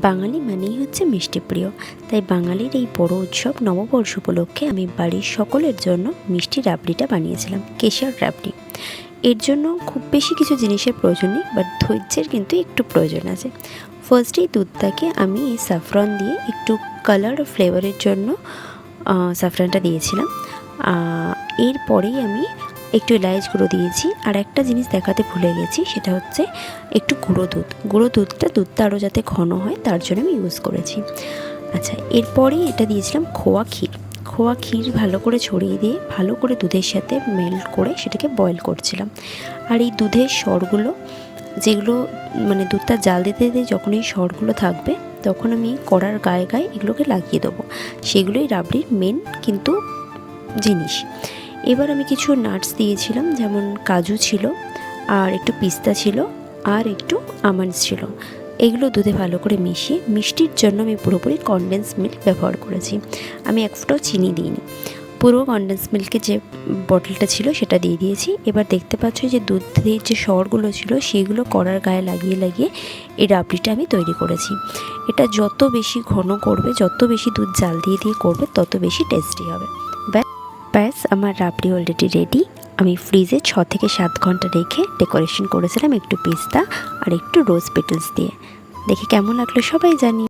বাঙালি মানেই হচ্ছে মিষ্টিপ্রিয়, তাই বাঙালির এই বড় উৎসব নববর্ষ উপলক্ষে আমি বাড়ির সকলের জন্য মিষ্টি রাবড়িটা বানিয়েছিলাম, কেশর রাবড়ি। এর জন্য খুব বেশি কিছু জিনিসের প্রয়োজন নেই, বাট ধৈর্যের কিন্তু একটু প্রয়োজন আছে। ফার্স্টেই দুধটাকে আমি এই স্যাফরন দিয়ে একটু কালার ও ফ্লেভারের জন্য স্যাফরনটা দিয়েছিলাম। এরপরেই আমি একটু এলাচ গুঁড়ো দিয়েছি। আর একটা জিনিস দেখাতে ভুলে গেছি, সেটা হচ্ছে একটু গুঁড়ো দুধটা আরও যাতে ঘন হয় তার জন্য আমি ইউজ করেছি। আচ্ছা, এরপরেই এটা দিয়েছিলাম খোয়া ক্ষীর ভালো করে ছড়িয়ে দিয়ে ভালো করে দুধের সাথে মেল্ট করে সেটাকে বয়েল করছিলাম। আর এই দুধের সরগুলো যেগুলো মানে দুধটা জাল দিতে দিতে যখন এই সরগুলো থাকবে তখন আমি কড়ার গায়ে গায়ে এগুলোকে লাগিয়ে দেবো। সেগুলোই রাবড়ির মেন কিন্তু জিনিস। এবার আমি কিছু নাটস দিয়েছিলাম, যেমন কাজু ছিল, আর একটু পিস্তা ছিল, আর একটু আমন্ডস ছিল। এগুলো দুধে ভালো করে মিশিয়ে মিষ্টির জন্য আমি পুরোপুরি কনডেন্স মিল্ক ব্যবহার করেছি। আমি এক ফোঁটাও চিনি দিইনি, পুরো কনডেন্স মিল্কের যে বটলটা ছিল সেটা দিয়ে দিয়েছি। এবার দেখতে পাচ্ছ যে দুধের যে সরগুলো ছিল সেগুলো কড়ার গায়ে লাগিয়ে লাগিয়ে এই রাবড়িটা আমি তৈরি করেছি। এটা যত বেশি ঘন করবে, যত বেশি দুধ জাল দিয়ে দিয়ে করবে, তত বেশি টেস্টি হবে। ব্যাস, আমার রাবড়ি অলরেডি রেডি। আমি ফ্রিজে 6 থেকে 7 ঘন্টা রেখে ডেকোরেশন করেছিলাম একটু পিস্তা আর একটু রোজ পেটেলস দিয়ে। দেখে কেমন লাগলো সবাই জানি।